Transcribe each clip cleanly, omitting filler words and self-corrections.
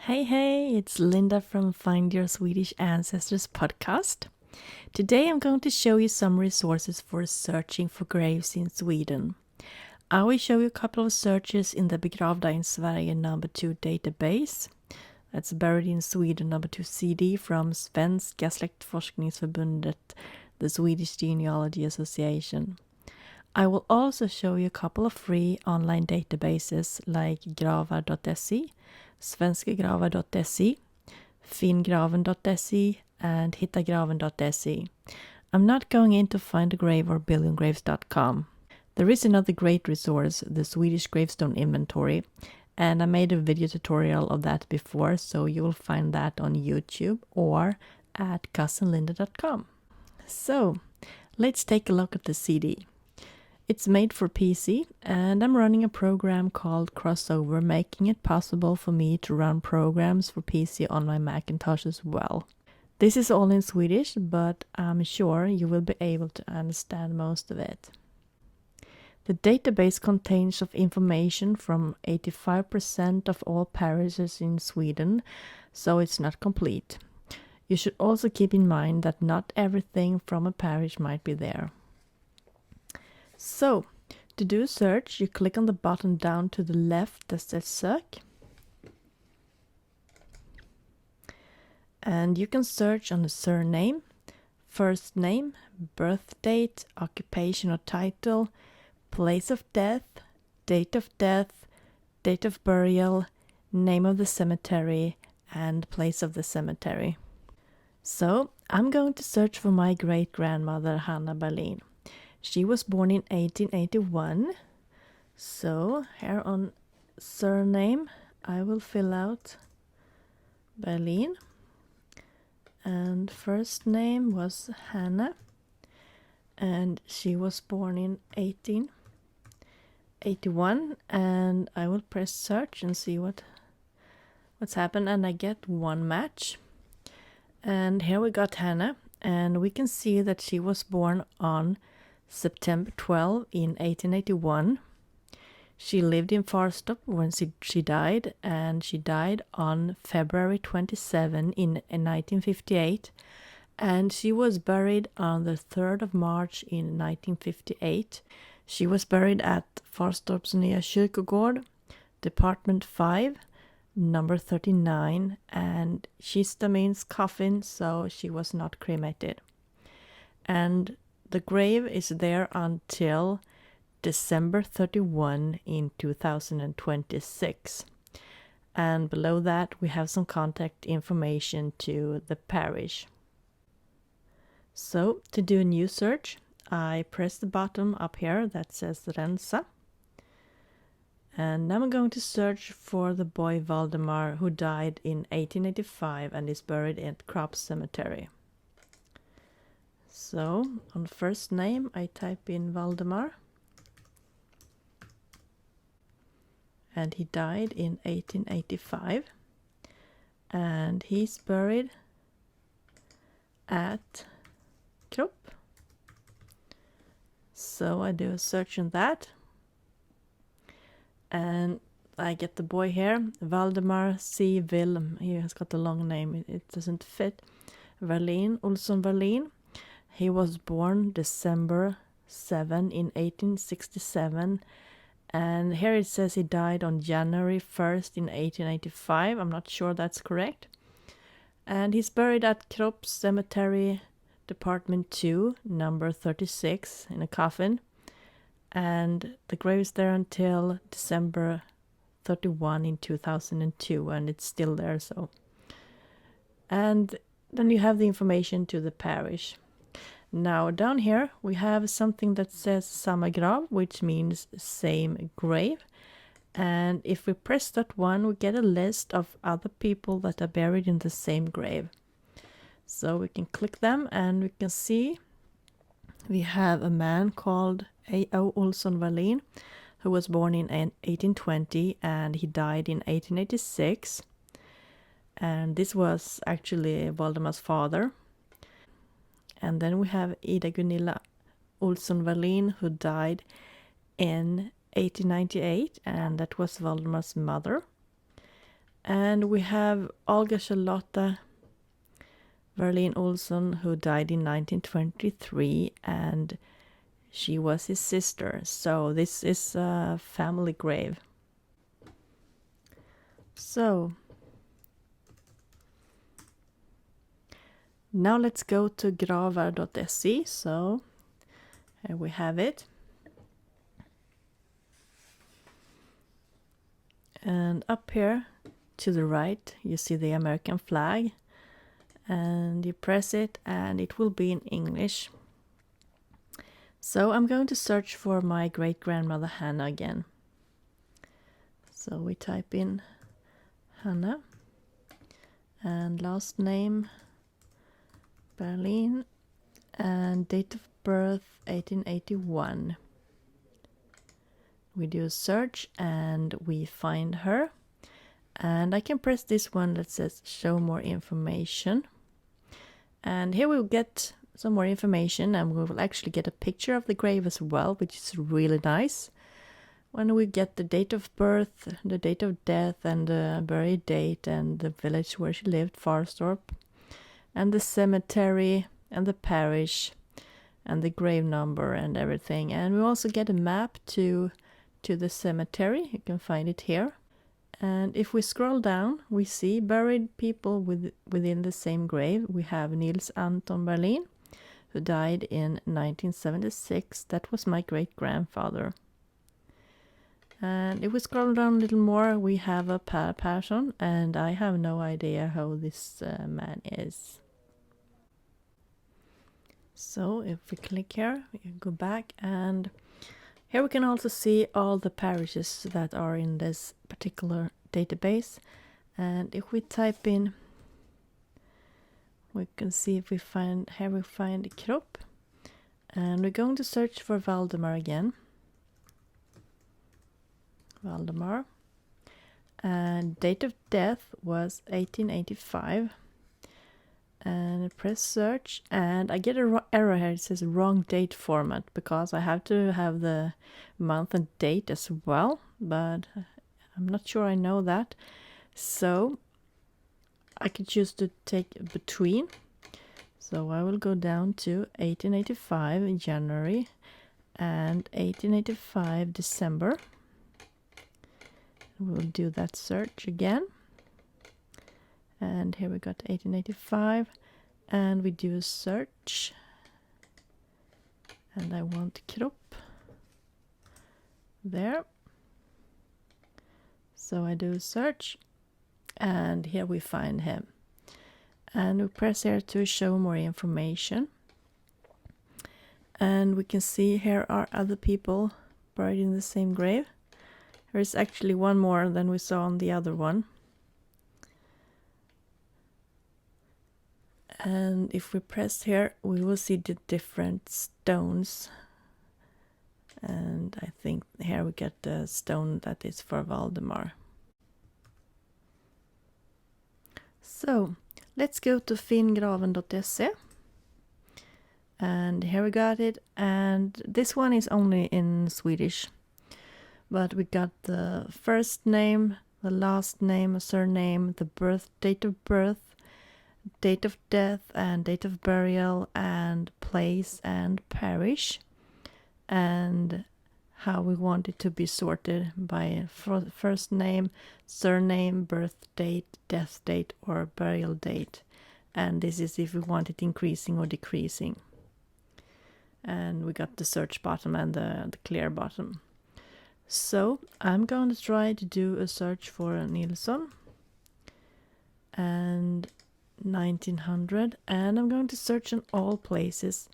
Hey, it's Linda from Find Your Swedish Ancestors podcast. Today I'm going to show you some resources for searching for graves in Sweden. I will show you a couple of searches in the Begravda in Sverige number 2 database. That's buried in Sweden number 2 CD from Svenska släktforskningsförbundet, the Swedish Genealogy Association. I will also show you a couple of free online databases like gravar.se, svenskagravar.se, finngraven.se, and hittagraven.se. I'm not going in to find a grave or billiongraves.com. There is another great resource, the Swedish Gravestone Inventory, and I made a video tutorial of that before, so you will find that on YouTube or at cousinlinda.com. So, let's take a look at the CD. It's made for PC, and I'm running a program called Crossover, making it possible for me to run programs for PC on my Macintosh as well. This is all in Swedish, but I'm sure you will be able to understand most of it. The database contains of information from 85% of all parishes in Sweden, so it's not complete. You should also keep in mind that not everything from a parish might be there. So, to do a search, you click on the button down to the left that says Sök. And you can search on the surname, first name, birth date, occupation or title, place of death, date of burial, name of the cemetery, and place of the cemetery. So, I'm going to search for my great-grandmother Hanna Berlin. She was born in 1881, so here on surname I will fill out Berlin, and first name was Hanna, and she was born in 1881, and I will press search and see what's happened, and I get one match. And here we got Hanna, and we can see that she was born on September 12 in 1881. She lived in Farstorp when she died, and she died on February 27 in 1958, and she was buried on the 3rd of March in 1958. She was buried at Farstorps Nya Kyrkogård, Department 5, number 39, and kista means coffin, so she was not cremated. And the grave is there until December 31 in 2026. And below that we have some contact information to the parish. So to do a new search, I press the button up here that says Rensa. And now I'm going to search for the boy Valdemar, who died in 1885 and is buried at Kropp Cemetery. So, on first name, I type in Valdemar. And he died in 1885. And he's buried at Kropp. So I do a search on that. And I get the boy here, Valdemar C. Wilm. He has got a long name, it doesn't fit. Olsson Wallin. He was born December 7 in 1867, and here it says he died on January 1st in 1885. I'm not sure that's correct. And he's buried at Kropp Cemetery, Department 2, number 36, in a coffin. And the grave is there until December 31 in 2002, and it's still there. So, and then you have the information to the parish. Now down here we have something that says samma grav, which means same grave. And if we press that one, we get a list of other people that are buried in the same grave. So we can click them and we can see we have a man called A.O. Olsson Wallin, who was born in 1820 and he died in 1886. And this was actually Valdemar's father. And then we have Ida Gunilla Olsson Wallin, who died in 1898, and that was Valdemar's mother. And we have Olga Charlotta Verlin Olsson, who died in 1923, and she was his sister. So this is a family grave. So now let's go to gravar.se. So here we have it. And up here to the right, you see the American flag. And you press it and it will be in English. So I'm going to search for my great-grandmother Hannah again. So we type in Hannah and last name Berlin and date of birth 1881. We do a search and we find her. And I can press this one that says show more information. And here we'll get some more information, and we will actually get a picture of the grave as well, which is really nice. When we get the date of birth, the date of death, and the buried date, and the village where she lived, Farstorp, and the cemetery, and the parish, and the grave number, and everything. And we also get a map to the cemetery. You can find it here. And if we scroll down, we see buried people within the same grave. We have Nils Anton Berlin, who died in 1976. That was my great-grandfather. And if we scroll down a little more, we have a Per Persson, and I have no idea who this man is. So if we click here, we can go back, and here we can also see all the parishes that are in this particular database. And if we type in, we can see if we find, here we find Kropp. And we're going to search for Valdemar again. Valdemar. And date of death was 1885. And press search, and I get an error here. It says wrong date format, because I have to have the month and date as well, but I'm not sure I know that. So I can choose to take between. So I will go down to 1885 in January and 1885 December. We'll do that search again. And here we got 1885, and we do a search, and I want Kropp there. So I do a search, and here we find him. And we press here to show more information. And we can see here are other people buried in the same grave. There is actually one more than we saw on the other one. And if we press here, we will see the different stones. And I think here we get the stone that is for Valdemar. So let's go to finngraven.se. And here we got it. And this one is only in Swedish. But we got the first name, the last name, a surname, the date of birth, date of death, and date of burial, and place and parish, and how we want it to be sorted by first name, surname, birth date, death date, or burial date. And this is if we want it increasing or decreasing. And we got the search button and the clear button. So I'm going to try to do a search for Nilsson and 1900, and I'm going to search in all places.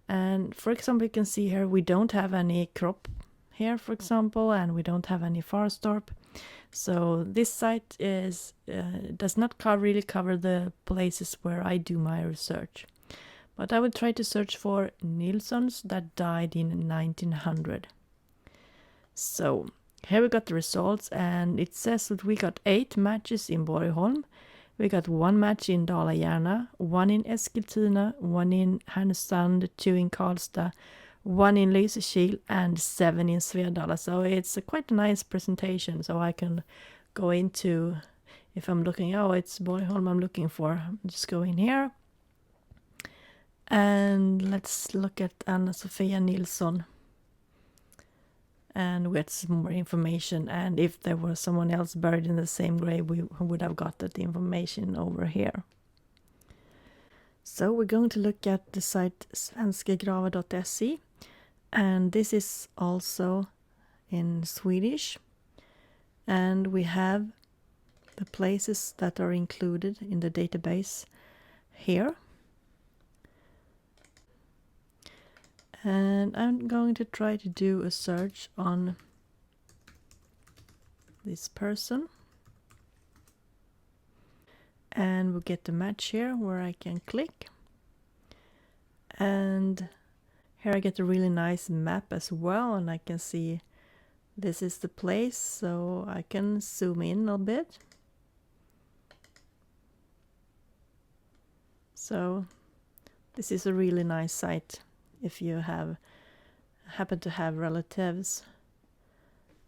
And for example, you can see here we don't have any Kropp here, for example, and we don't have any Farstorp. So this site is does not really cover the places where I do my research. But I will try to search for Nilssons that died in 1900. So here we got the results, and it says that we got 8 matches in Borgholm. We got 1 match in Dala-Järna, 1 in Eskilstuna, 1 in Härnösand, 2 in Karlstad, 1 in Lysekil, and 7 in Svedala. So it's quite a nice presentation, so I can go into if I'm looking, oh, it's Borgholm I'm looking for, just go in here. And let's look at Anna Sofia Nilsson. And we get some more information. And if there was someone else buried in the same grave, we would have got that information over here. So we're going to look at the site svenskagravar.se. And this is also in Swedish. And we have the places that are included in the database here. And I'm going to try to do a search on this person. And we'll get the match here where I can click. And here I get a really nice map as well, and I can see this is the place, so I can zoom in a bit. So this is a really nice site if you happen to have relatives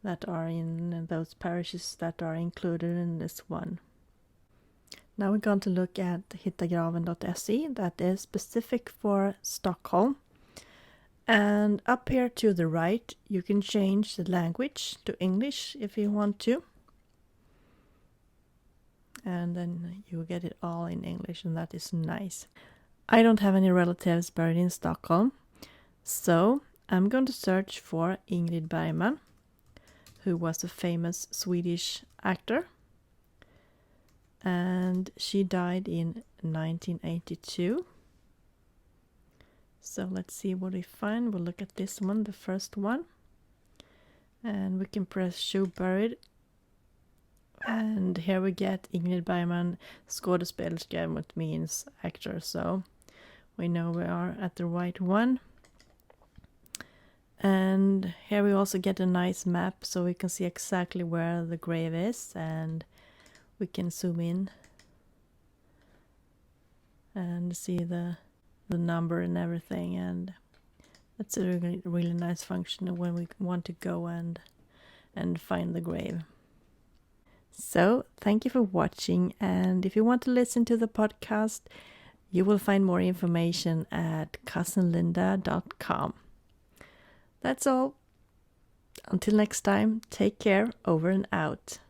that are in those parishes that are included in this one. Now we're going to look at hittagraven.se, that is specific for Stockholm. And up here to the right, you can change the language to English if you want to. And then you get it all in English, and that is nice. I don't have any relatives buried in Stockholm, so I'm going to search for Ingrid Bergman, who was a famous Swedish actor. And she died in 1982. So let's see what we find. We'll look at this one, the first one. And we can press show buried. And here we get Ingrid Bergman, skådespelerska, which means actor. So we know we are at the right one. And here we also get a nice map, so we can see exactly where the grave is. And we can zoom in and see the number and everything, and that's a really nice function when we want to go and find the grave. So thank you for watching, and if you want to listen to the podcast, you will find more information at cousinlinda.com. That's all. Until next time, take care, over and out.